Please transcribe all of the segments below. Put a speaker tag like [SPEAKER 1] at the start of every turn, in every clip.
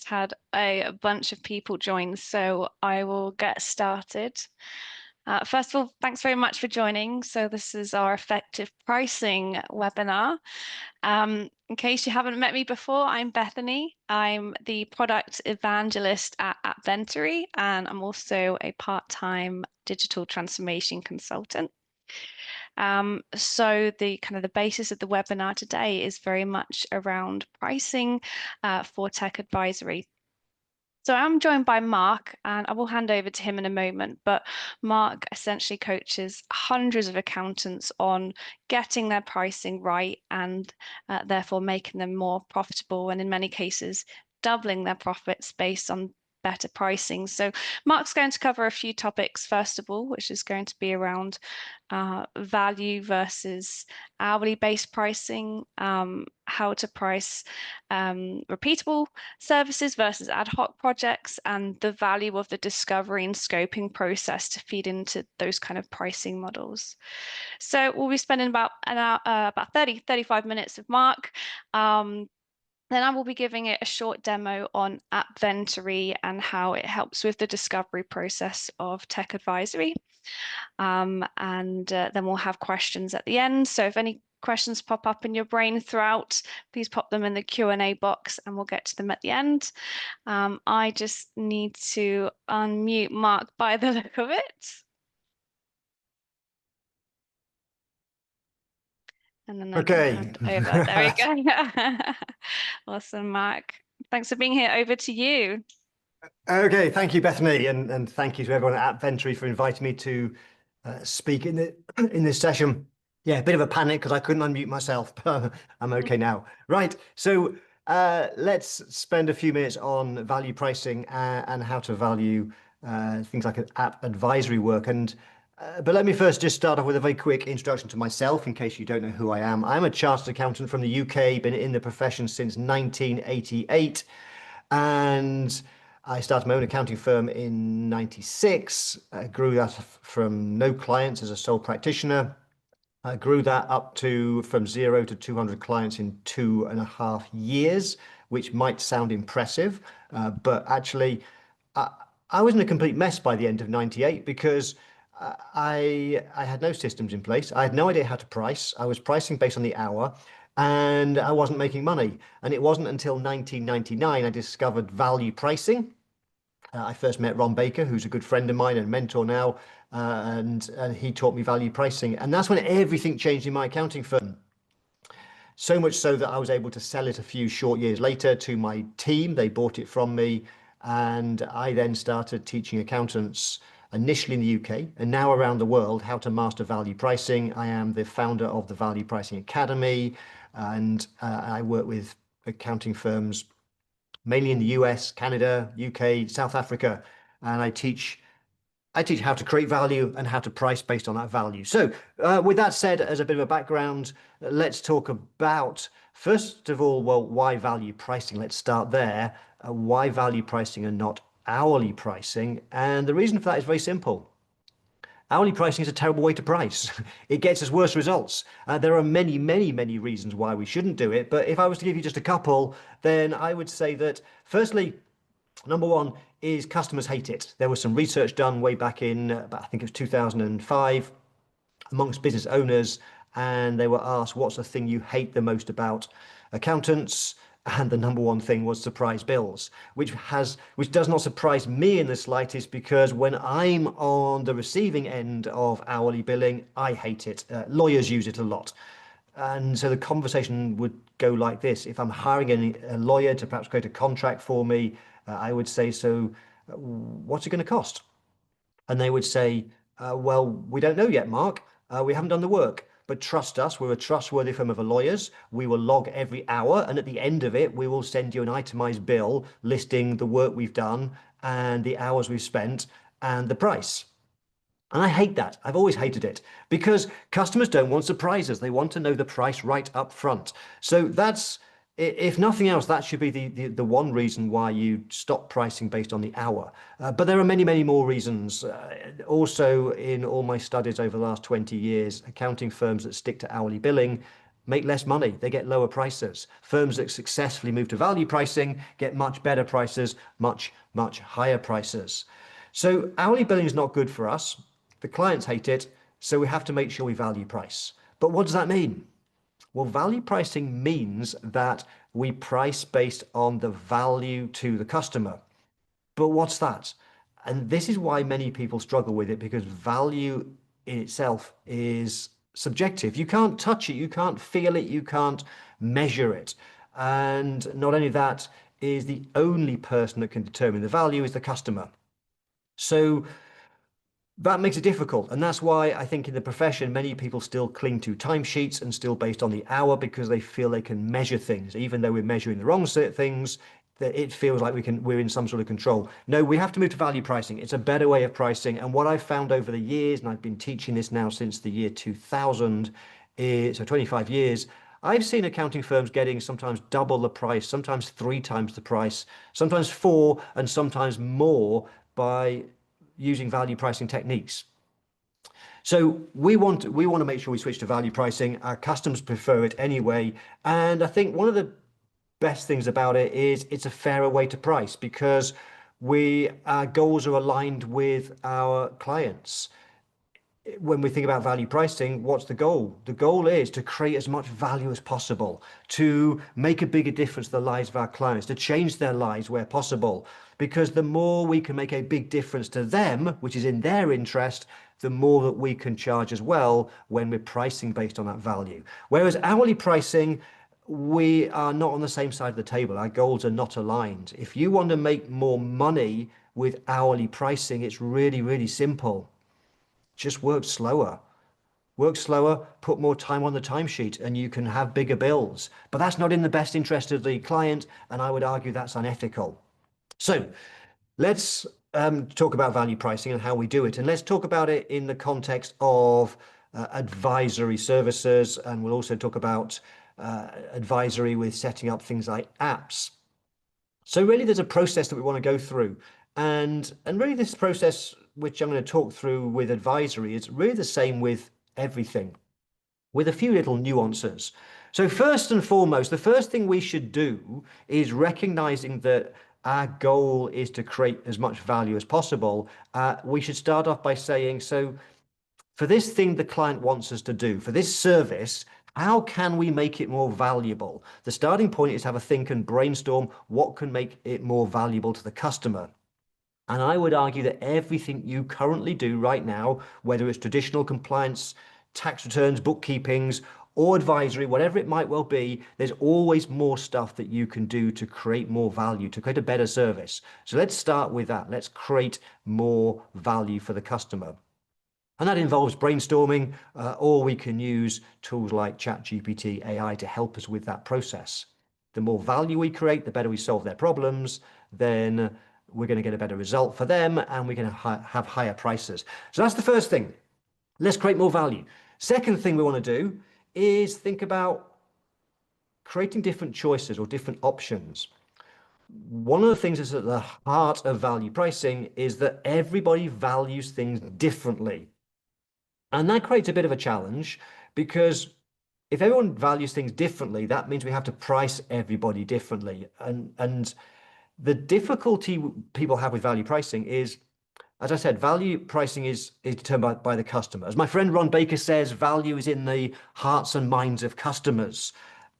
[SPEAKER 1] had a bunch of people join, so I will get started. First of all, thanks very much for joining. So this is our effective pricing webinar. In case you haven't met me before, I'm Bethany. I'm the product evangelist at AppVentory, and I'm also a part-time digital transformation consultant. So the basis of the webinar today is very much around pricing for tech advisory. So I'm joined by Mark, and I will hand over to him in a moment. But Mark essentially coaches hundreds of accountants on getting their pricing right and therefore making them more profitable, and in many cases, doubling their profits based on better pricing. So Mark's going to cover a few topics, first of all, which is going to be around value versus hourly based pricing, how to price repeatable services versus ad hoc projects, and the value of the discovery and scoping process to feed into those kind of pricing models. So we'll be spending about an hour, about 35 minutes with Mark. Then I will be giving it a short demo on AppVentory and how it helps with the discovery process of tech advisory. Then we'll have questions at the end. So if any questions pop up in your brain throughout, please pop them in the Q&A box and we'll get to them at the end. I just need to unmute Mark by the look of it. And then I can hand over. There we go. Awesome, Mark. Thanks for being here. Over to you.
[SPEAKER 2] Okay, thank you, Bethany, and thank you to everyone at AppVentory for inviting me to speak in this session. Yeah, a bit of a panic because I couldn't unmute myself, but I'm okay now. Right, so let's spend a few minutes on value pricing and how to value things like app advisory work. But let me first just start off with a very quick introduction to myself, in case you don't know who I am. I'm a chartered accountant from the UK, been in the profession since 1988, and I started my own accounting firm in '96. I grew that from no clients as a sole practitioner. I grew that up to from 0 to 200 clients in 2.5 years, which might sound impressive, but actually I was in a complete mess by the end of '98 because I had no systems in place. I had no idea how to price. I was pricing based on the hour, and I wasn't making money. And it wasn't until 1999 I discovered value pricing. I first met Ron Baker, who's a good friend of mine and mentor now, and he taught me value pricing. And that's when everything changed in my accounting firm. So much so that I was able to sell it a few short years later to my team. They bought it from me, and I then started teaching accountants initially in the UK and now around the world how to master value pricing. I am the founder of the Value Pricing Academy, and I work with accounting firms mainly in the US, Canada, UK, South Africa, and I teach how to create value and how to price based on that value. So with that said, as a bit of a background, let's talk about, first of all, well, why value pricing? Let's start there. Why value pricing and not hourly pricing? And the reason for that is very simple. Hourly pricing is a terrible way to price. It gets us worse results. There are many, many, many reasons why we shouldn't do it. But if I was to give you just a couple, then I would say that, firstly, number one is customers hate it. There was some research done way back in, I think it was 2005, amongst business owners, and they were asked, what's the thing you hate the most about accountants? And the number one thing was surprise bills, which does not surprise me in the slightest, because when I'm on the receiving end of hourly billing, I hate it. Lawyers use it a lot. And so the conversation would go like this. If I'm hiring a lawyer to perhaps create a contract for me, I would say, so what's it going to cost? And they would say, well, we don't know yet, Mark. We haven't done the work. But trust us, we're a trustworthy firm of lawyers. We will log every hour, and at the end of it, we will send you an itemized bill listing the work we've done and the hours we've spent and the price. And I hate that. I've always hated it, because customers don't want surprises. They want to know the price right up front. So that's, if nothing else, that should be the one reason why you stop pricing based on the hour. But there are many, many more reasons. Also, in all my studies over the last 20 years, accounting firms that stick to hourly billing make less money. They get lower prices. Firms that successfully move to value pricing get much better prices, much, much higher prices. So hourly billing is not good for us. The clients hate it, so we have to make sure we value price. But what does that mean? Well, value pricing means that we price based on the value to the customer. But what's that? And this is why many people struggle with it, because value in itself is subjective. You can't touch it, you can't feel it, you can't measure it. And not only that, is the only person that can determine the value is the customer. So that makes it difficult. And that's why I think in the profession, many people still cling to timesheets and still based on the hour because they feel they can measure things, even though we're measuring the wrong things, that it feels like we're in some sort of control. No, we have to move to value pricing. It's a better way of pricing. And what I've found over the years, and I've been teaching this now since the year 2000, so 25 years, I've seen accounting firms getting sometimes double the price, sometimes 3 times the price, sometimes 4, and sometimes more by using value pricing techniques. So we want to make sure we switch to value pricing. Our customers prefer it anyway. And I think one of the best things about it is it's a fairer way to price because our goals are aligned with our clients. When we think about value pricing, what's the goal? The goal is to create as much value as possible, to make a bigger difference to the lives of our clients, to change their lives where possible. Because the more we can make a big difference to them, which is in their interest, the more that we can charge as well when we're pricing based on that value. Whereas hourly pricing, we are not on the same side of the table. Our goals are not aligned. If you want to make more money with hourly pricing, it's really, really simple. Just work slower. Work slower, put more time on the timesheet, and you can have bigger bills. But that's not in the best interest of the client, and I would argue that's unethical. So let's talk about value pricing and how we do it. And let's talk about it in the context of advisory services. And we'll also talk about advisory with setting up things like apps. So really there's a process that we want to go through. And really this process, which I'm going to talk through with advisory, is really the same with everything, with a few little nuances. So first and foremost, the first thing we should do is recognizing that our goal is to create as much value as possible. We should start off by saying, so for this thing the client wants us to do, for this service, how can we make it more valuable? The starting point is to have a think and brainstorm what can make it more valuable to the customer. And I would argue that everything you currently do right now, whether it's traditional compliance, tax returns, bookkeepings, or advisory, whatever it might well be, there's always more stuff that you can do to create more value, to create a better service. So let's start with that. Let's create more value for the customer. And that involves brainstorming, or we can use tools like ChatGPT AI to help us with that process. The more value we create, the better we solve their problems, then we're going to get a better result for them and we're going to have higher prices. So that's the first thing. Let's create more value. Second thing we want to do is think about creating different choices or different options. One of the things that's at the heart of value pricing is that everybody values things differently. And that creates a bit of a challenge because if everyone values things differently, that means we have to price everybody differently. And the difficulty people have with value pricing is, as I said, value pricing is determined by the customer. As my friend Ron Baker says, value is in the hearts and minds of customers.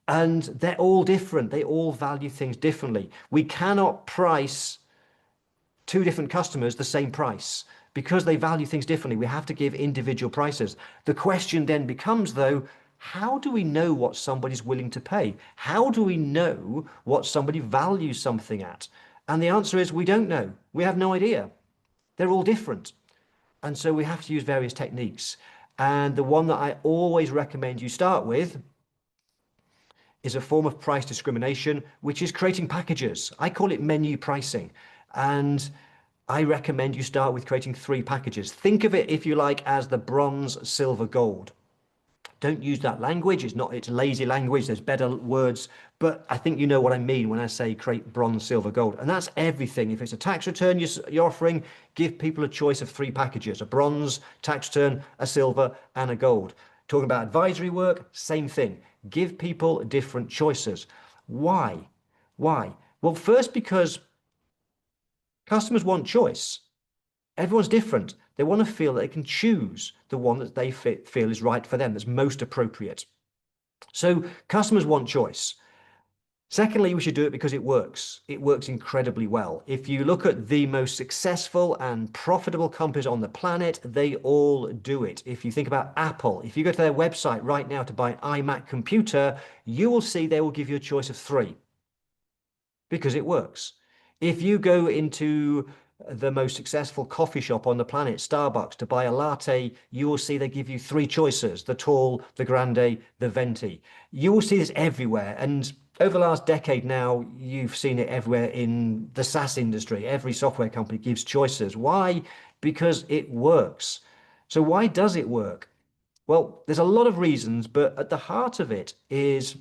[SPEAKER 2] And they're all different. They all value things differently. We cannot price 2 different customers the same price because they value things differently. We have to give individual prices. The question then becomes, though, how do we know what somebody's willing to pay? How do we know what somebody values something at? And the answer is we don't know. We have no idea. They're all different. And so we have to use various techniques. And the one that I always recommend you start with is a form of price discrimination, which is creating packages. I call it menu pricing. And I recommend you start with creating 3 packages. Think of it, if you like, as the bronze, silver, gold. Don't use that language. It's lazy language. There's better words, but I think you know what I mean when I say create bronze, silver, gold. And that's everything. If it's a tax return you're offering, give people a choice of 3 packages, a bronze tax return, a silver, and a gold. Talking about advisory work, same thing. Give people different choices. Why? Why? Well, first, because customers want choice. Everyone's different. They want to feel that they can choose the one that they feel is right for them, that's most appropriate. So customers want choice. Secondly, we should do it because it works. It works incredibly well. If you look at the most successful and profitable companies on the planet, they all do it. If you think about Apple, if you go to their website right now to buy an iMac computer, you will see they will give you a choice of three because it works. If you go into the most successful coffee shop on the planet, Starbucks, to buy a latte, you will see they give you three choices: the tall, the grande, the venti. You will see this everywhere. And over the last decade now, you've seen it everywhere in the SaaS industry. Every software company gives choices. Why? Because it works. So why does it work? Well, there's a lot of reasons, but at the heart of it is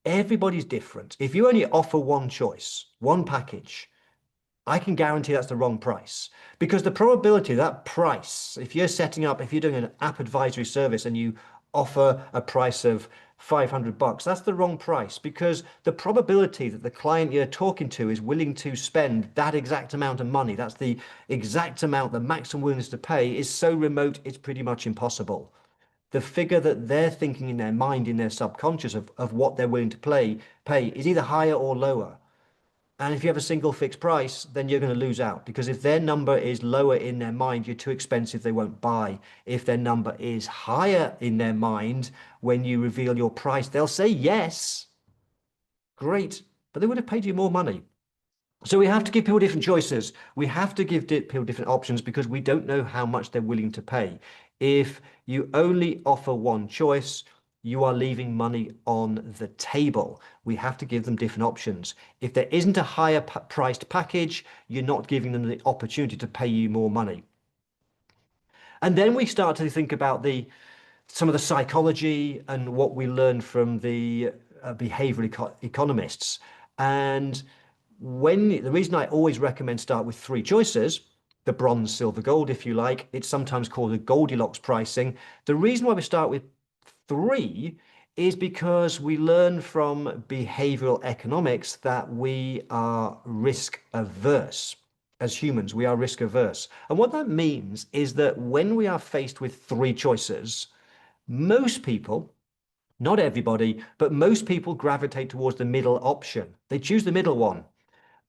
[SPEAKER 2] everybody's different. If you only offer one choice, one package, I can guarantee that's the wrong price, because the probability of that price, if you're doing an app advisory service and you offer a price of $500, that's the wrong price, because the probability that the client you're talking to is willing to spend that exact amount of money, that's the exact amount, the maximum willingness to pay, is so remote, it's pretty much impossible. The figure that they're thinking in their mind, in their subconscious of what they're willing to pay is either higher or lower. And if you have a single fixed price, then you're going to lose out, because if their number is lower in their mind, you're too expensive, they won't buy. If their number is higher in their mind, when you reveal your price, they'll say yes. Great, but they would have paid you more money. So we have to give people different choices. We have to give people different options because we don't know how much they're willing to pay. If you only offer one choice, you are leaving money on the table. We have to give them different options. If there isn't a higher priced package, you're not giving them the opportunity to pay you more money. And then we start to think about some of the psychology and what we learn from the behavioral economists. And the reason I always recommend start with three choices, the bronze, silver, gold, if you like, it's sometimes called the Goldilocks pricing. The reason why we start with three is because we learn from behavioral economics that we are risk averse. As humans, we are risk averse. And what that means is that when we are faced with three choices, most people, not everybody, but most people gravitate towards the middle option. They choose the middle one.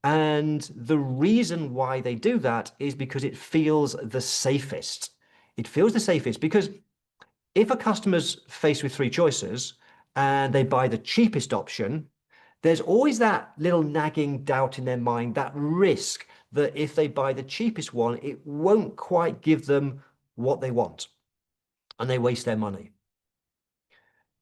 [SPEAKER 2] And the reason why they do that is because it feels the safest. It feels the safest because if a customer's faced with three choices and they buy the cheapest option, there's always that little nagging doubt in their mind, that risk that if they buy the cheapest one, it won't quite give them what they want and they waste their money.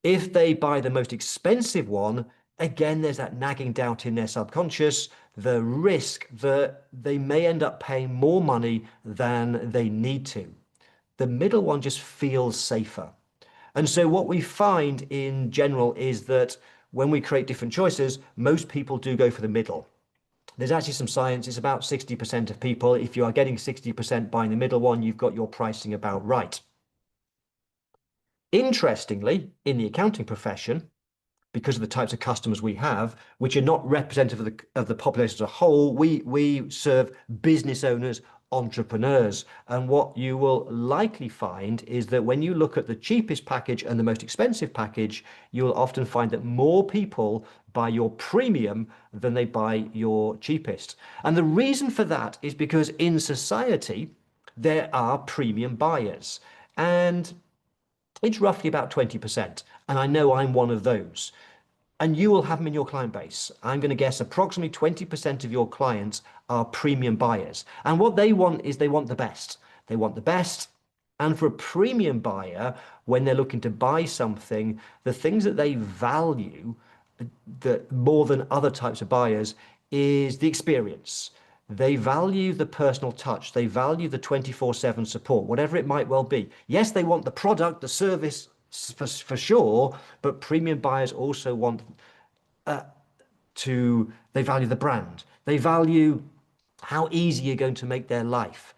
[SPEAKER 2] If they buy the most expensive one, again, there's that nagging doubt in their subconscious, the risk that they may end up paying more money than they need to. The middle one just feels safer. And so what we find in general is that when we create different choices, most people do go for the middle. There's actually some science, it's about 60% of people. If you are getting 60% buying the middle one, you've got your pricing about right. Interestingly, in the accounting profession, because of the types of customers we have, which are not representative of the population as a whole, we serve business owners, entrepreneurs. And what you will likely find is that when you look at the cheapest package and the most expensive package, you will often find that more people buy your premium than they buy your cheapest. And the reason for that is because in society, there are premium buyers. And it's roughly about 20%. And I know I'm one of those. And you will have them in your client base. I'm going to guess approximately 20% of your clients are premium buyers. And what they want is they want the best. They want the best. And for a premium buyer, when they're looking to buy something, the things that they value that more than other types of buyers is the experience. They value the personal touch. They value the 24/7 support, whatever it might well be. Yes, they want the product, the service for sure, but premium buyers also want they value the brand. They value how easy you're going to make their life.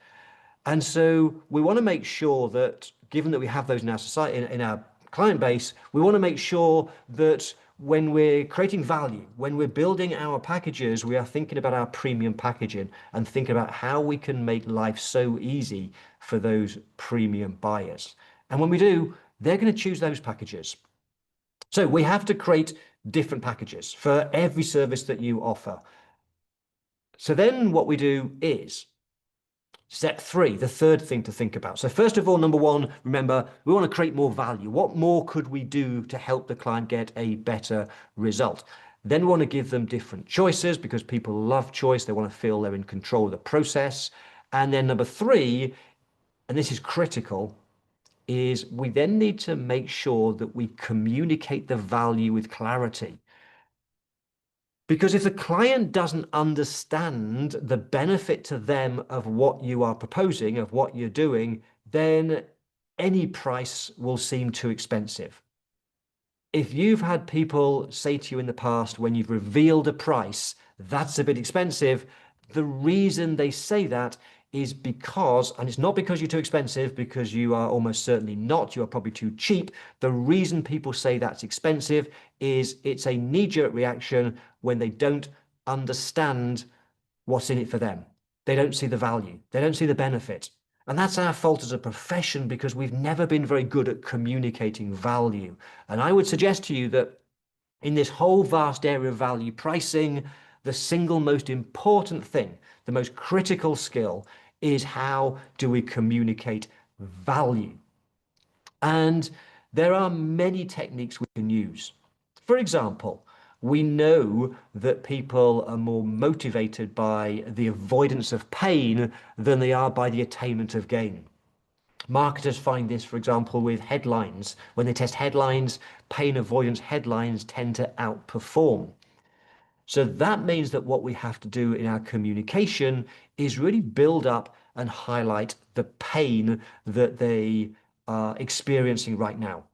[SPEAKER 2] And so we want to make sure that, given that we have those in our society, in our client base, we want to make sure that when we're creating value, when we're building our packages, we are thinking about our premium packaging and thinking about how we can make life so easy for those premium buyers. And when we do, they're going to choose those packages. So we have to create different packages for every service that you offer. So then what we do is step three, the third thing to think about. So first of all, number one, remember, we want to create more value. What more could we do to help the client get a better result? Then we want to give them different choices because people love choice. They want to feel they're in control of the process. And then number three, and this is critical, is we then need to make sure that we communicate the value with clarity. Because if the client doesn't understand the benefit to them of what you are proposing, of what you're doing, then any price will seem too expensive. If you've had people say to you in the past when you've revealed a price, that's a bit expensive, the reason they say that is because, and it's not because you're too expensive, because you are almost certainly not, you are probably too cheap. The reason people say that's expensive is it's a knee-jerk reaction when they don't understand what's in it for them. They don't see the value, they don't see the benefit. And that's our fault as a profession because we've never been very good at communicating value. And I would suggest to you that in this whole vast area of value pricing, the single most important thing, the most critical skill is how do we communicate value? And there are many techniques we can use. For example, we know that people are more motivated by the avoidance of pain than they are by the attainment of gain. Marketers find this, for example, with headlines. When they test headlines, pain avoidance headlines tend to outperform. So that means that what we have to do in our communication is really build up and highlight the pain that they are experiencing right now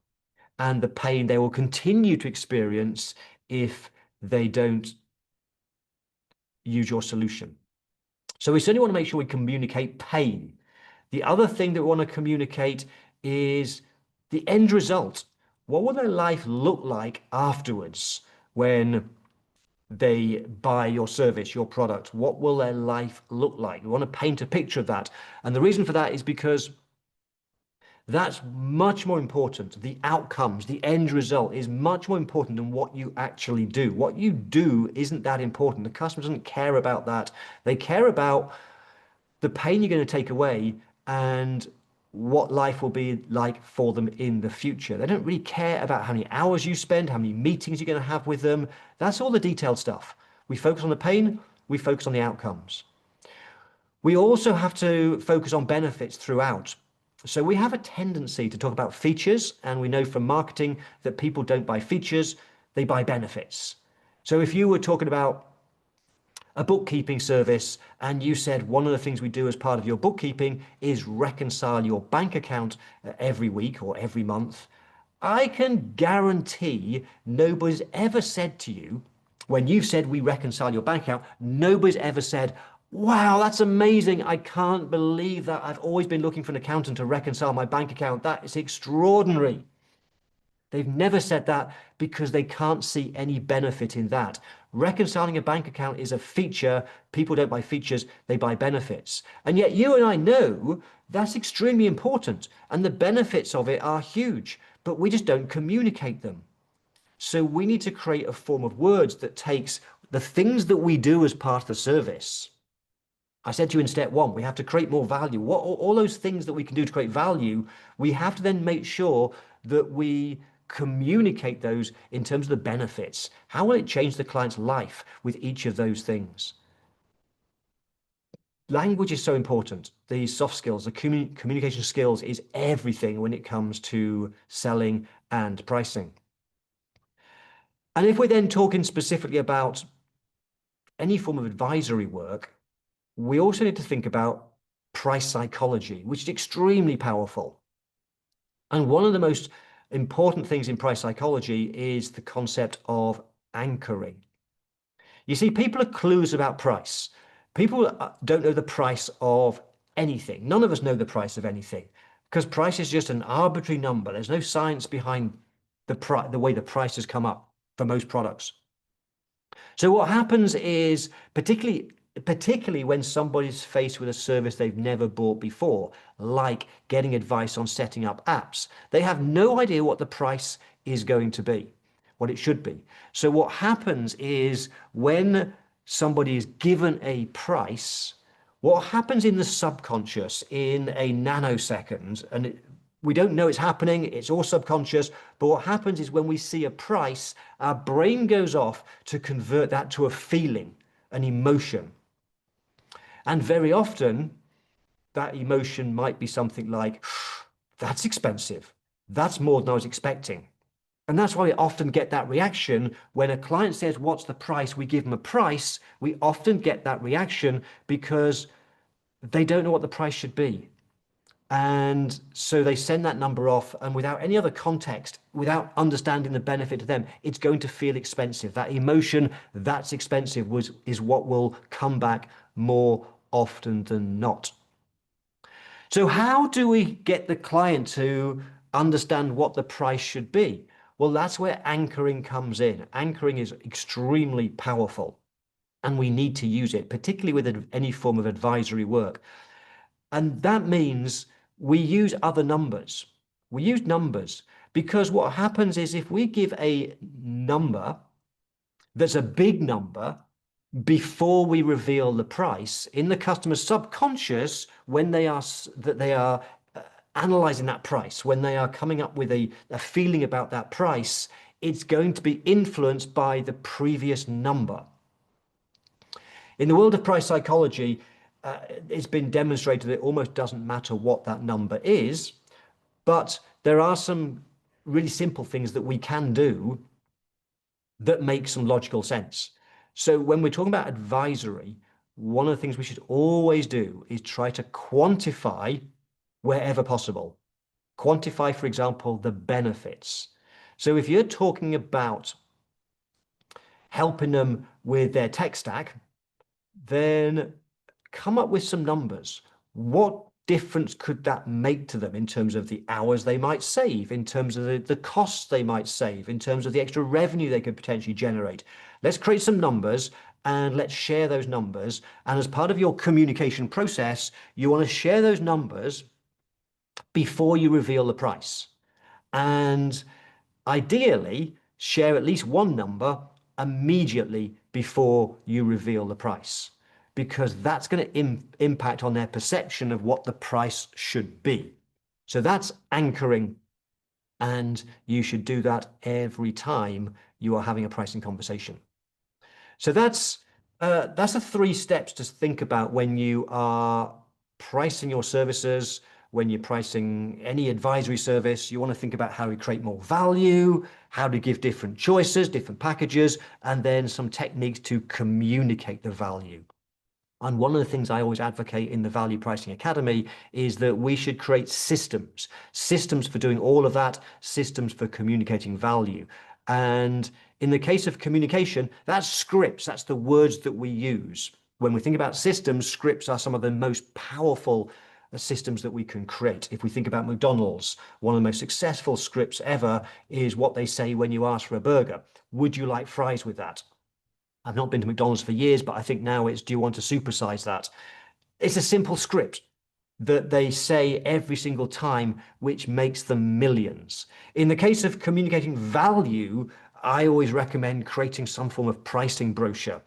[SPEAKER 2] and the pain they will continue to experience if they don't use your solution. So we certainly want to make sure we communicate pain. The other thing that we want to communicate is the end result. What will their life look like afterwards when they buy your service, your product? What will their life look like? We want to paint a picture of that. And the reason for that is because that's much more important. The outcomes, the end result is much more important than what you actually do. What you do isn't that important. The customer doesn't care about that. They care about the pain you're going to take away and what life will be like for them in the future. They don't really care about how many hours you spend, how many meetings you're going to have with them. That's all the detailed stuff. We focus on the pain, we focus on the outcomes. We also have to focus on benefits throughout. So we have a tendency to talk about features, and we know from marketing that people don't buy features, they buy benefits. So if you were talking about a bookkeeping service and you said one of the things we do as part of your bookkeeping is reconcile your bank account every week or every month, I can guarantee nobody's ever said to you, when you've said we reconcile your bank account, nobody's ever said, wow, that's amazing. I can't believe that. I've always been looking for an accountant to reconcile my bank account. That is extraordinary. They've never said that because they can't see any benefit in that. Reconciling a bank account is a feature. People don't buy features, they buy benefits. And yet you and I know that's extremely important and the benefits of it are huge, but we just don't communicate them. So we need to create a form of words that takes the things that we do as part of the service. I said to you in step one, we have to create more value. What all those things that we can do to create value, we have to then make sure that we communicate those in terms of the benefits. How will it change the client's life with each of those things? Language is so important. The soft skills, the communication skills is everything when it comes to selling and pricing. And if we're then talking specifically about any form of advisory work, we also need to think about price psychology, which is extremely powerful. And one of the most important things in price psychology is the concept of anchoring. You see, people are clueless about price. People don't know the price of anything. None of us know the price of anything. because price is just an arbitrary number. There's no science behind the way the prices come up for most products. So what happens is, particularly when somebody's faced with a service they've never bought before, like getting advice on setting up apps, they have no idea what the price is going to be, what it should be. So what happens is when somebody is given a price, what happens in the subconscious in a nanosecond, and we don't know it's happening, it's all subconscious, but what happens is when we see a price, our brain goes off to convert that to a feeling, an emotion. And very often, that emotion might be something like, that's expensive. That's more than I was expecting. And that's why we often get that reaction when a client says, what's the price? We give them a price. We often get that reaction because they don't know what the price should be. And so they send that number off, and without any other context, without understanding the benefit to them, it's going to feel expensive. That emotion, that's expensive, is what will come back more often than not. So how do we get the client to understand what the price should be? Well, that's where anchoring comes in. Anchoring is extremely powerful, and we need to use it, particularly with any form of advisory work. And that means we use other numbers. We use numbers because what happens is if we give a number that's a big number before we reveal the price, in the customer's subconscious, when they are analyzing that price, when they are coming up with a feeling about that price, it's going to be influenced by the previous number. In the world of price psychology, it's been demonstrated that it almost doesn't matter what that number is, but there are some really simple things that we can do that make some logical sense. So when we're talking about advisory, one of the things we should always do is try to quantify wherever possible. Quantify, for example, the benefits. So if you're talking about helping them with their tech stack, then come up with some numbers. What difference could that make to them in terms of the hours they might save, in terms of the costs they might save, in terms of the extra revenue they could potentially generate? Let's create some numbers and let's share those numbers. And as part of your communication process, you want to share those numbers before you reveal the price. And ideally, share at least one number immediately before you reveal the price, because that's going to impact on their perception of what the price should be. So that's anchoring, and you should do that every time you are having a pricing conversation. So that's the 3 steps to think about when you are pricing your services. When you're pricing any advisory service, you want to think about how to create more value, how to give different choices, different packages, and then some techniques to communicate the value. And one of the things I always advocate in the Value Pricing Academy is that we should create systems for doing all of that, systems for communicating value. And in the case of communication, that's scripts, that's the words that we use. When we think about systems, scripts are some of the most powerful systems that we can create. If we think about McDonald's, one of the most successful scripts ever is what they say when you ask for a burger. Would you like fries with that? I've not been to McDonald's for years, but I think now it's, do you want to supersize that? It's a simple script that they say every single time, which makes them millions. In the case of communicating value, I always recommend creating some form of pricing brochure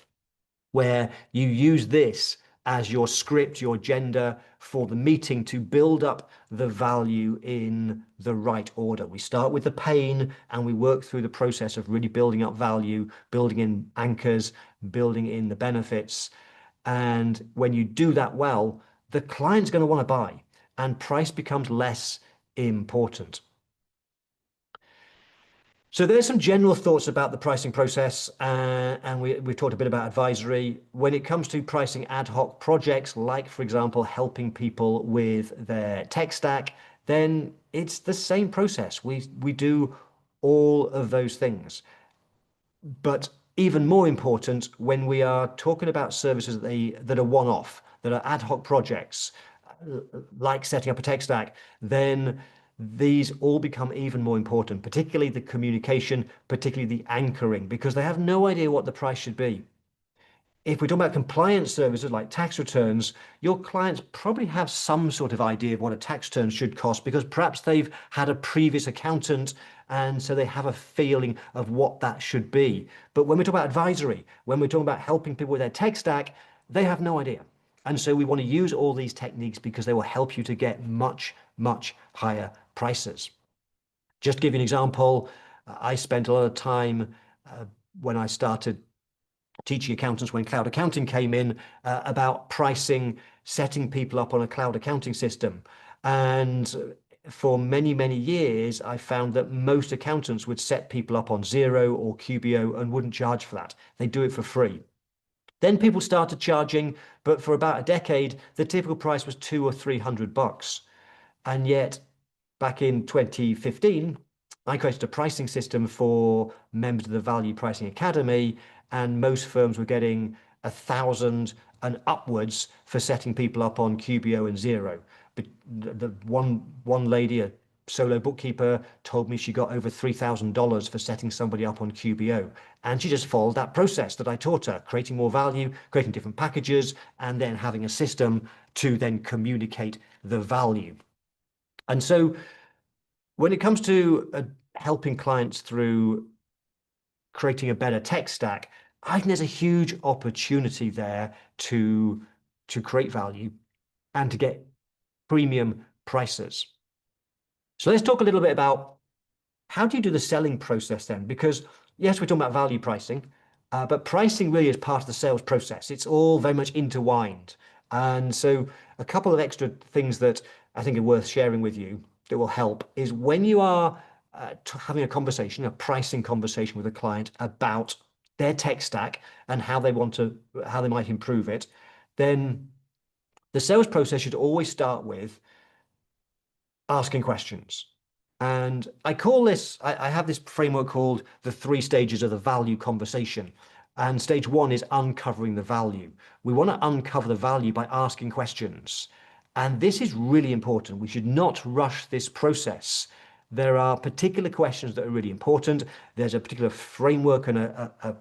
[SPEAKER 2] where you use this as your script, your agenda for the meeting to build up the value in the right order. We start with the pain and we work through the process of really building up value, building in anchors, building in the benefits. And when you do that well, the client's going to want to buy and price becomes less important. So there's some general thoughts about the pricing process, and we've talked a bit about advisory. When it comes to pricing ad hoc projects, like, for example, helping people with their tech stack, then it's the same process. We do all of those things. But even more important, when we are talking about services that are one-off, that are ad hoc projects, like setting up a tech stack, then these all become even more important, particularly the communication, particularly the anchoring, because they have no idea what the price should be. If we're talking about compliance services like tax returns, your clients probably have some sort of idea of what a tax return should cost because perhaps they've had a previous accountant and so they have a feeling of what that should be. But when we talk about advisory, when we're talking about helping people with their tech stack, they have no idea. And so we want to use all these techniques because they will help you to get much, much higher prices. Just to give you an example, I spent a lot of time when I started teaching accountants when cloud accounting came in about pricing, setting people up on a cloud accounting system. And for many, many years, I found that most accountants would set people up on Xero or QBO and wouldn't charge for that. They do it for free. Then people started charging, but for about a decade, the typical price was $200 or $300. And yet, back in 2015, I created a pricing system for members of the Value Pricing Academy, and most firms were getting 1,000 and upwards for setting people up on QBO and Xero. But the one lady, a solo bookkeeper, told me she got over $3,000 for setting somebody up on QBO. And she just followed that process that I taught her, creating more value, creating different packages, and then having a system to then communicate the value. And so when it comes to helping clients through creating a better tech stack, I think there's a huge opportunity there to create value and to get premium prices. So let's talk a little bit about how do you do the selling process then? Because yes, we're talking about value pricing, but pricing really is part of the sales process. It's all very much intertwined. And so a couple of extra things that I think are worth sharing with you that will help is when you are having a conversation, a pricing conversation with a client about their tech stack and how they might improve it, then the sales process should always start with asking questions. And I have this framework called the 3 stages of the value conversation. And stage 1 is uncovering the value. We want to uncover the value by asking questions. And this is really important. We should not rush this process. There are particular questions that are really important. There's a particular framework and a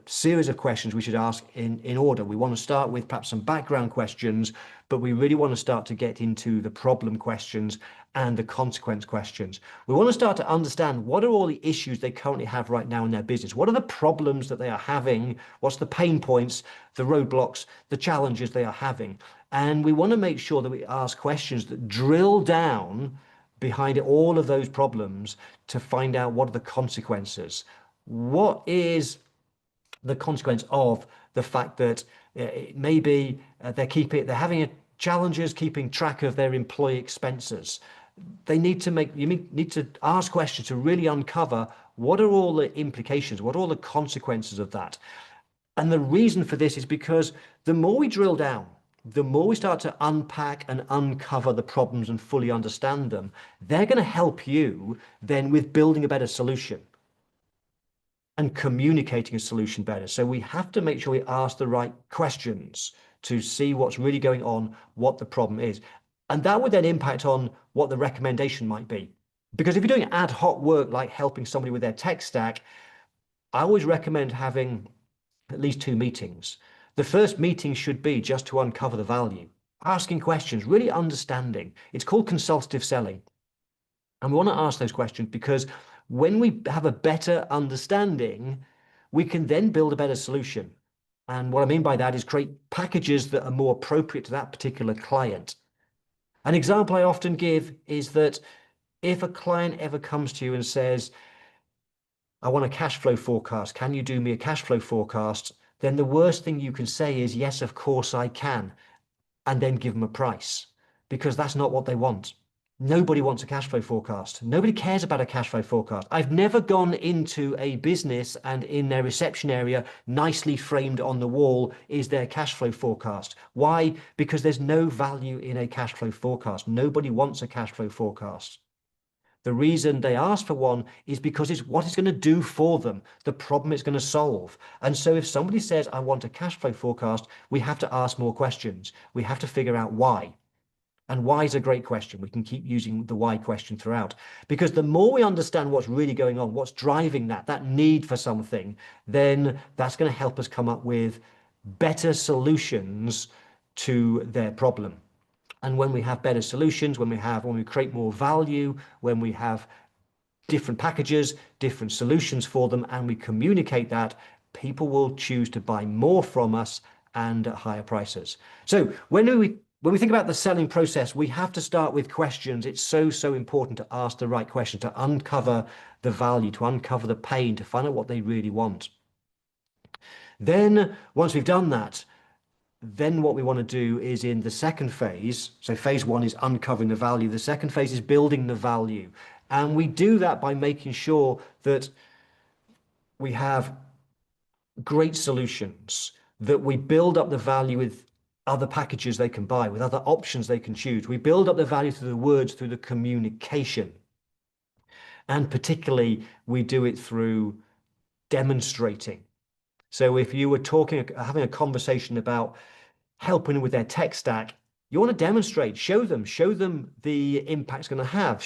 [SPEAKER 2] series of questions we should ask in order. We want to start with perhaps some background questions, but we really want to start to get into the problem questions and the consequence questions. We want to start to understand what are all the issues they currently have right now in their business. What are the problems that they are having? What's the pain points, the roadblocks, the challenges they are having? And we want to make sure that we ask questions that drill down behind all of those problems to find out what are the consequences. What is the consequence of the fact that maybe they're having challenges keeping track of their employee expenses? You need to ask questions to really uncover what are all the implications, what are all the consequences of that. And the reason for this is because the more we drill down, the more we start to unpack and uncover the problems and fully understand them, they're going to help you then with building a better solution and communicating a solution better. So we have to make sure we ask the right questions to see what's really going on, what the problem is. And that would then impact on what the recommendation might be. Because if you're doing ad hoc work like helping somebody with their tech stack, I always recommend having at least 2 meetings. The first meeting should be just to uncover the value, asking questions, really understanding. It's called consultative selling. And we want to ask those questions because when we have a better understanding, we can then build a better solution. And what I mean by that is create packages that are more appropriate to that particular client. An example I often give is that if a client ever comes to you and says, I want a cash flow forecast, can you do me a cash flow forecast? Then the worst thing you can say is, yes, of course I can, and then give them a price, because that's not what they want. Nobody wants a cash flow forecast. Nobody cares about a cash flow forecast. I've never gone into a business and in their reception area, nicely framed on the wall, is their cash flow forecast. Why? Because there's no value in a cash flow forecast. Nobody wants a cash flow forecast. The reason they ask for one is because it's what it's going to do for them, the problem it's going to solve. And so if somebody says, I want a cash flow forecast, we have to ask more questions. We have to figure out why. And why is a great question. We can keep using the why question throughout, because the more we understand what's really going on, what's driving that need for something, then that's going to help us come up with better solutions to their problem. And when we have better solutions, when we create more value, when we have different packages, different solutions for them, and we communicate that, people will choose to buy more from us and at higher prices. So when we think about the selling process, we have to start with questions. It's so important to ask the right question, to uncover the value, to uncover the pain, to find out what they really want. Then once we've done that, then what we want to do is in the second phase, so phase one is uncovering the value. The second phase is building the value. And we do that by making sure that we have great solutions, that we build up the value with other packages they can buy, with other options they can choose. We build up the value through the words, through the communication. And particularly, we do it through demonstrating. So if you were having a conversation about helping them with their tech stack, you want to demonstrate, show them the impact it's going to have,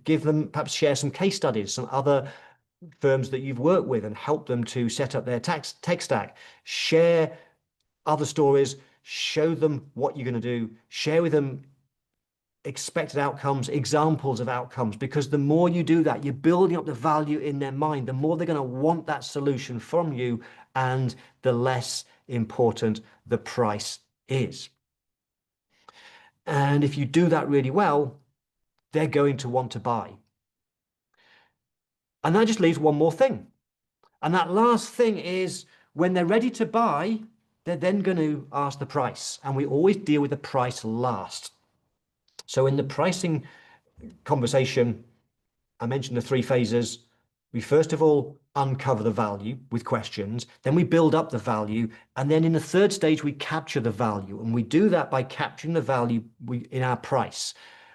[SPEAKER 2] give them, perhaps share some case studies, some other firms that you've worked with and help them to set up their tech stack, share other stories, show them what you're going to do, share with them expected outcomes, examples of outcomes, because the more you do that, you're building up the value in their mind, the more they're going to want that solution from you, and the less important the price is. And if you do that really well, they're going to want to buy. And that just leaves one more thing. And that last thing is when they're ready to buy, they're then going to ask the price. And we always deal with the price last. So in the pricing conversation, I mentioned the three phases. We first of all uncover the value with questions, then we build up the value, and then in the third stage, we capture the value. And we do that by capturing the value in our price.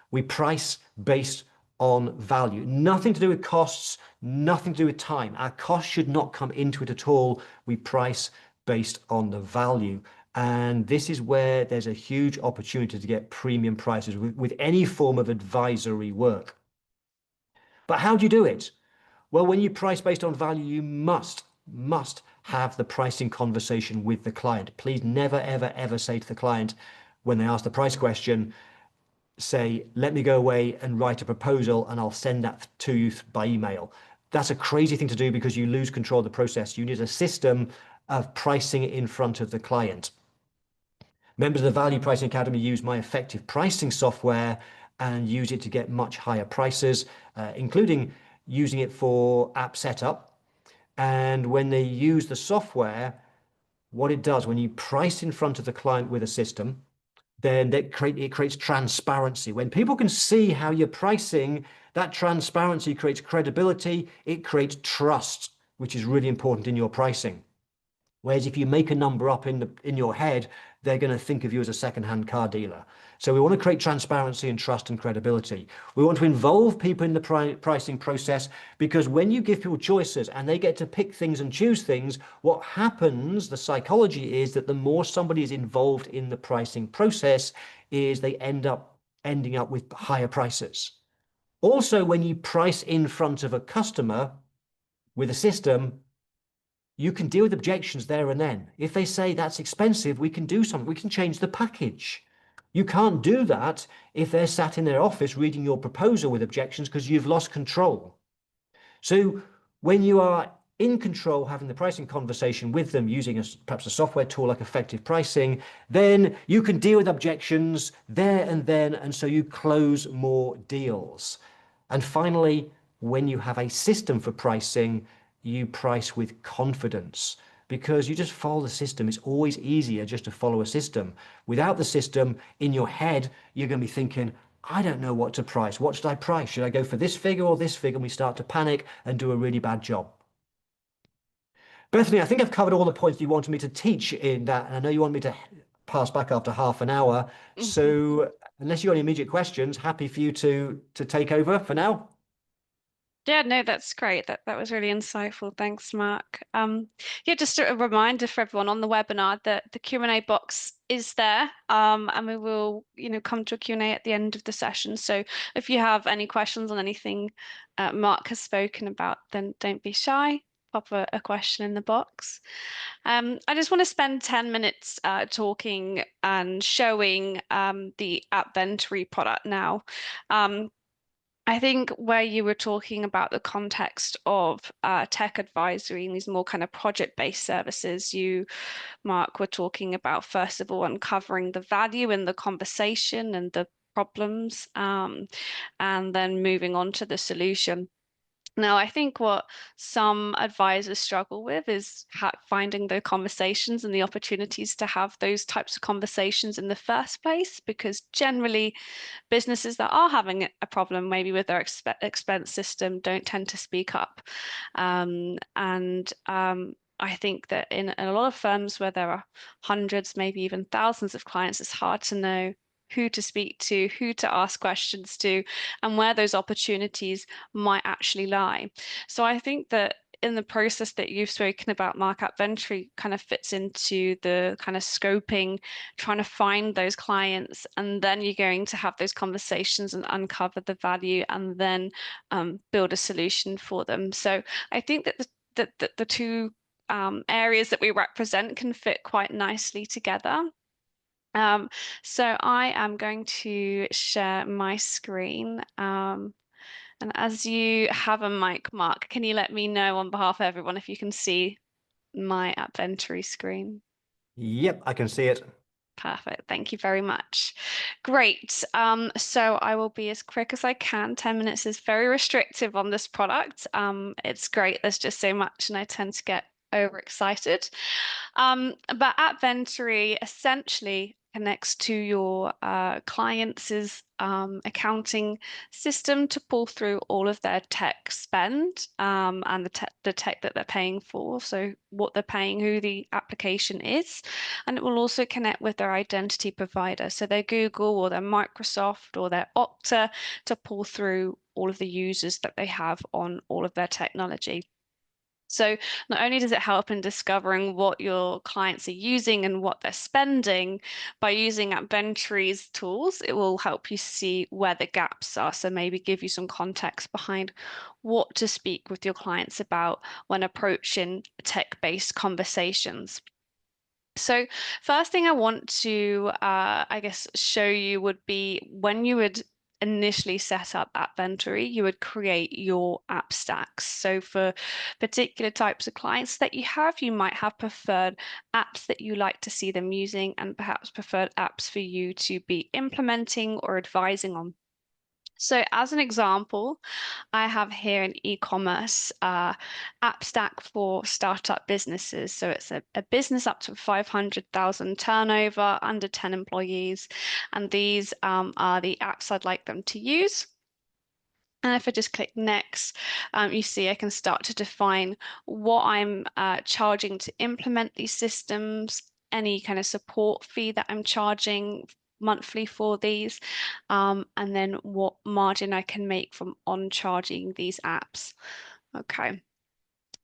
[SPEAKER 2] We price based on value. Nothing to do with costs, nothing to do with time. Our costs should not come into it at all. We price based on the value. And this is where there's a huge opportunity to get premium prices with any form of advisory work. But how do you do it? Well, when you price based on value, you must have the pricing conversation with the client. Please never, ever, ever say to the client when they ask the price question, say, let me go away and write a proposal and I'll send that to you by email. That's a crazy thing to do because you lose control of the process. You need a system of pricing in front of the client. Members of the Value Pricing Academy use my effective pricing software and use it to get much higher prices, including using it for app setup. And when they use the software, what it does, when you price in front of the client with a system, then it creates transparency. When people can see how you're pricing, that transparency creates credibility, it creates trust, which is really important in your pricing. Whereas if you make a number up in your head, they're going to think of you as a second-hand car dealer. So we want to create transparency and trust and credibility. We want to involve people in the pricing process, because when you give people choices and they get to pick things and choose things, what happens, the psychology is that the more somebody is involved in the pricing process, is they ending up with higher prices. Also, when you price in front of a customer with a system, you can deal with objections there and then. If they say that's expensive, we can do something. We can change the package. You can't do that if they're sat in their office reading your proposal with objections, because you've lost control. So when you are in control, having the pricing conversation with them using perhaps a software tool like Effective Pricing, then you can deal with objections there and then, and so you close more deals. And finally, when you have a system for pricing, you price with confidence, because you just follow the system. It's always easier just to follow a system. Without the system, in your head, you're going to be thinking, I don't know what to price. What should I price? Should I go for this figure or this figure? And we start to panic and do a really bad job. Bethany, I think I've covered all the points you wanted me to teach in that, and I know you want me to pass back after half an hour. So unless you've got any immediate questions, happy for you to take over for now.
[SPEAKER 1] Yeah, no, that's great. That was really insightful. Thanks, Mark. Yeah, just a reminder for everyone on the webinar that the Q&A box is there, and we will, come to a Q&A at the end of the session. So if you have any questions on anything Mark has spoken about, then don't be shy. Pop a question in the box. I just want to spend 10 minutes talking and showing the AppVentory product now. I think where you were talking about the context of tech advisory and these more kind of project-based services, you, Mark, were talking about, first of all, uncovering the value in the conversation and the problems, and then moving on to the solution. Now, I think what some advisors struggle with is finding the conversations and the opportunities to have those types of conversations in the first place, because generally businesses that are having a problem maybe with their expense system don't tend to speak up. And I think that in a lot of firms where there are hundreds, maybe even thousands of clients, it's hard to know who to speak to, who to ask questions to, and where those opportunities might actually lie. So I think that in the process that you've spoken about, Mark, AppVentory kind of fits into the kind of scoping, trying to find those clients, and then you're going to have those conversations and uncover the value, and then build a solution for them. So I think that the two areas that we represent can fit quite nicely together. Um, so I am going to share my screen. And as you have a mic, Mark, can you let me know on behalf of everyone if you can see my AppVentory screen?
[SPEAKER 2] Yep, I can see it.
[SPEAKER 1] Perfect. Thank you very much. Great. So I will be as quick as I can. 10 minutes is very restrictive on this product. It's great. There's just so much, and I tend to get overexcited. But AppVentory essentially connects to your clients' accounting system to pull through all of their tech spend, and the tech that they're paying for. So what they're paying, who the application is, and it will also connect with their identity provider, so their Google or their Microsoft or their Okta, to pull through all of the users that they have on all of their technology. So not only does it help in discovering what your clients are using and what they're spending, by using AppVentory's tools, it will help you see where the gaps are. So maybe give you some context behind what to speak with your clients about when approaching tech-based conversations. So first thing I want to, I guess, show you would be when you would initially set up AppVentory, you would create your app stacks. So for particular types of clients that you have, you might have preferred apps that you like to see them using, and perhaps preferred apps for you to be implementing or advising on. So as an example, I have here an e-commerce app stack for startup businesses. So it's a business up to 500,000 turnover, under 10 employees. And these are the apps I'd like them to use. And if I just click next, you see I can start to define what I'm charging to implement these systems, any kind of support fee that I'm charging monthly for these, and then what margin I can make from on charging these apps. Okay.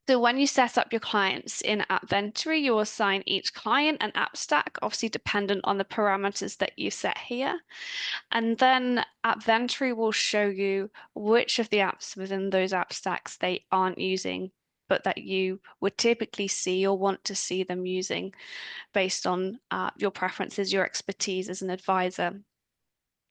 [SPEAKER 1] So when you set up your clients in AppVentory, you assign each client an app stack, obviously dependent on the parameters that you set here. And then AppVentory will show you which of the apps within those app stacks they aren't using, but that you would typically see or want to see them using based on your preferences, your expertise as an advisor.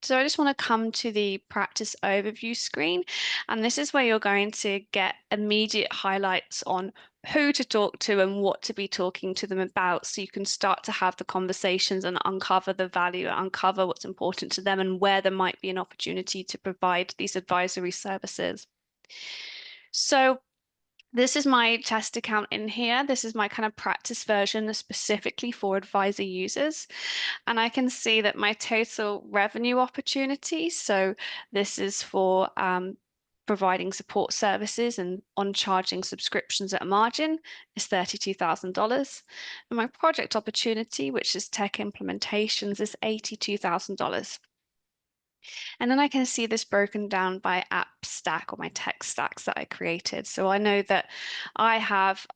[SPEAKER 1] So I just want to come to the practice overview screen, and this is where you're going to get immediate highlights on who to talk to and what to be talking to them about, so you can start to have the conversations and uncover the value, uncover what's important to them, and where there might be an opportunity to provide these advisory services. So this is my test account in here. This is my kind of practice version specifically for advisor users. And I can see that my total revenue opportunity, so this is for providing support services and on charging subscriptions at a margin, is $32,000. And my project opportunity, which is tech implementations, is $82,000. And then I can see this broken down by app stack or my tech stacks that I created. So I know that I have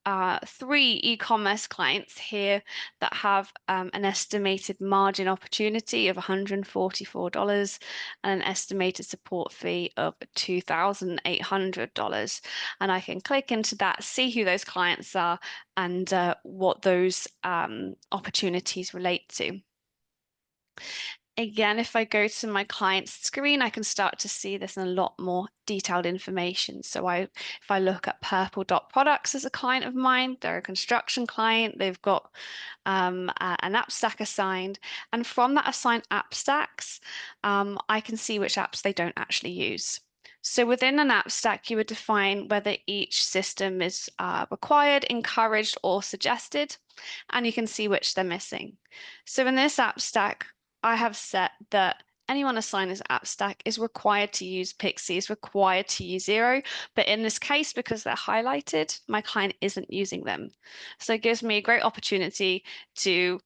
[SPEAKER 1] 3 e-commerce clients here that have an estimated margin opportunity of $144 and an estimated support fee of $2,800. And I can click into that, see who those clients are and what those opportunities relate to. Again, if I go to my client's screen, I can start to see this in a lot more detailed information. So if I look at Purple Dot Products as a client of mine, they're a construction client. They've got an app stack assigned. And from that assigned app stacks, I can see which apps they don't actually use. So within an app stack, you would define whether each system is required, encouraged, or suggested, and you can see which they're missing. So in this app stack, I have set that anyone assigned this app stack is required to use Pixie, is required to use Zero. But in this case, because they're highlighted, my client isn't using them. So it gives me a great opportunity to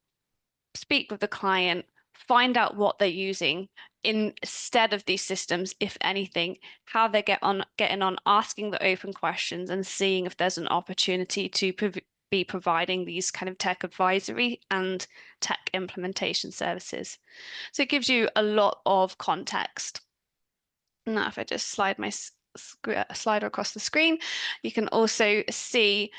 [SPEAKER 1] speak with the client, find out what they're using instead of these systems, if anything, how they getting on, asking the open questions and seeing if there's an opportunity to be providing these kind of tech advisory and tech implementation services. So it gives you a lot of context. Now, if I just slide my slider across the screen, you can also see,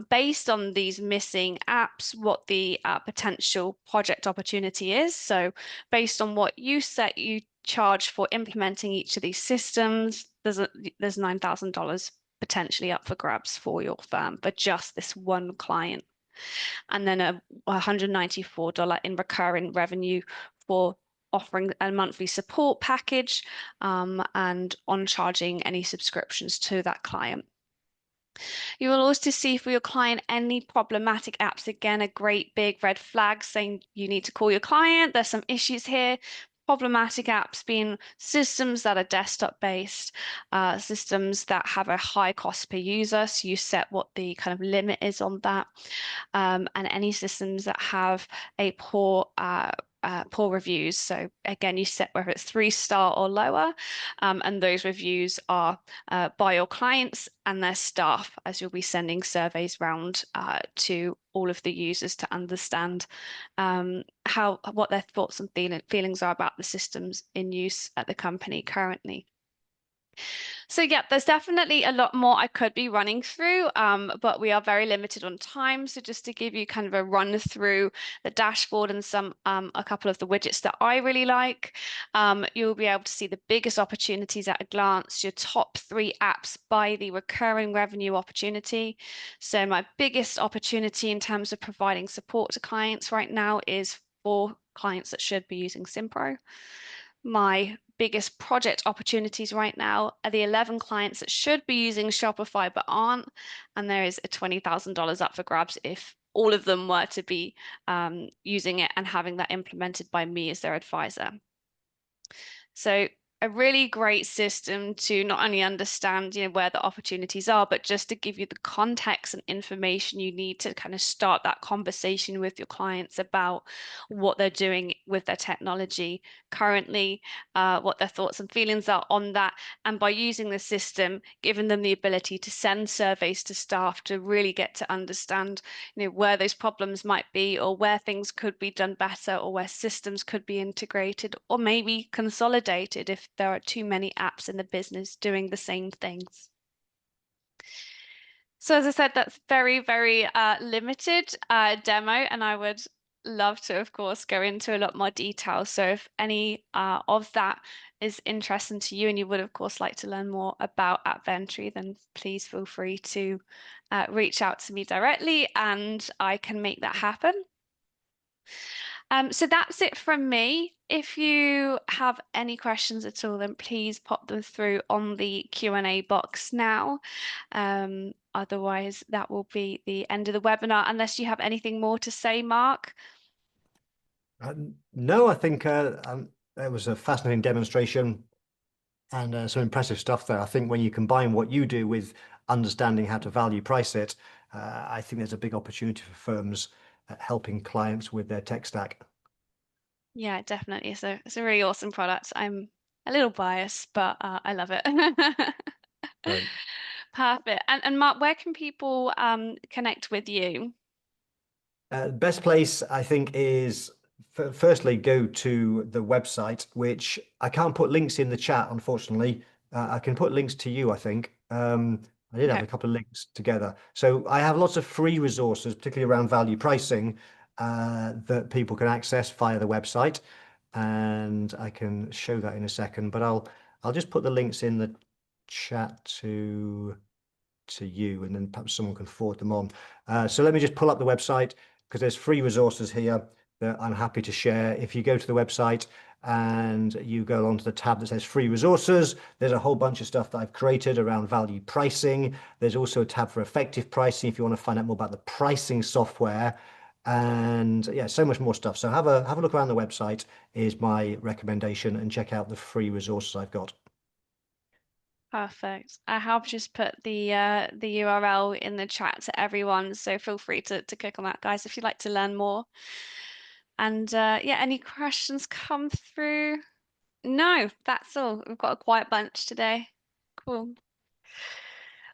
[SPEAKER 1] based on these missing apps, what the potential project opportunity is. So based on what you set, you charge for implementing each of these systems, there's $9,000 potentially up for grabs for your firm for just this one client. And then a $194 in recurring revenue for offering a monthly support package and on charging any subscriptions to that client. You will also see for your client any problematic apps. Again, a great big red flag saying you need to call your client. There's some issues here. Problematic apps being systems that are desktop based, systems that have a high cost per user. So you set what the kind of limit is on that. And any systems that have a poor reviews. So again, you set whether it's 3-star or lower, and those reviews are by your clients and their staff, as you'll be sending surveys round to all of the users to understand what their thoughts and feelings are about the systems in use at the company currently. So yeah, there's definitely a lot more I could be running through, but we are very limited on time. So just to give you kind of a run through the dashboard and a couple of the widgets that I really like, you'll be able to see the biggest opportunities at a glance, your top 3 apps by the recurring revenue opportunity. So my biggest opportunity in terms of providing support to clients right now is for clients that should be using Simpro. My biggest project opportunities right now are the 11 clients that should be using Shopify but aren't. And there is a $20,000 up for grabs if all of them were to be using it and having that implemented by me as their advisor. So a really great system to not only understand, where the opportunities are, but just to give you the context and information you need to kind of start that conversation with your clients about what they're doing with their technology currently, what their thoughts and feelings are on that. And by using the system, giving them the ability to send surveys to staff to really get to understand, where those problems might be or where things could be done better or where systems could be integrated or maybe consolidated if there are too many apps in the business doing the same things. So as I said, that's very, very limited demo, and I would love to, of course, go into a lot more detail. So if any of that is interesting to you and you would, of course, like to learn more about AppVentory, then please feel free to reach out to me directly and I can make that happen. So that's it from me. If you have any questions at all, then please pop them through on the Q&A box now. Otherwise, that will be the end of the webinar, unless you have anything more to say, Mark.
[SPEAKER 2] No, I think it was a fascinating demonstration and some impressive stuff there. I think when you combine what you do with understanding how to value price it, I think there's a big opportunity for firms helping clients with their tech stack.
[SPEAKER 1] Yeah, definitely. It's a really awesome product. I'm A little biased, but I love it.
[SPEAKER 2] Great.
[SPEAKER 1] Perfect. And Mark, where can people connect with you?
[SPEAKER 2] Best place, I think, is firstly go to the website, which I can't put links in the chat, unfortunately. I can put links to you, I think. I did have
[SPEAKER 1] Okay,
[SPEAKER 2] a couple of links together. So I have lots of free resources, particularly around value pricing, that people can access via the website. And I can show that in a second, but I'll just put the links in the chat to you, and then perhaps someone can forward them on. So let me just pull up the website because there's free resources here that I'm happy to share. If you go to the website and you go onto the tab that says free resources, there's a whole bunch of stuff that I've created around value pricing. There's also a tab for effective pricing if you want to find out more about the pricing software. And yeah, so much more stuff. So have a look around the website is my recommendation, and check out the free resources I've got.
[SPEAKER 1] perfect. I have just put the URL in the chat to everyone, so feel free to click on that, guys, if you'd like to learn more. And yeah, any questions come through? No, that's all. We've got a quiet bunch today. Cool.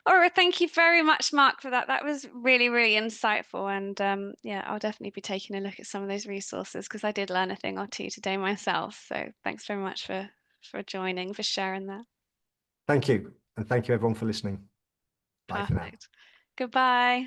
[SPEAKER 1] All right, thank you very much, Mark, for that. That was really, really insightful. And yeah, I'll definitely be taking a look at some of those resources because I did learn a thing or two today myself. So thanks very much for joining, for sharing that.
[SPEAKER 2] Thank you. And thank you everyone for listening. Bye for now.
[SPEAKER 1] Perfect. Goodbye.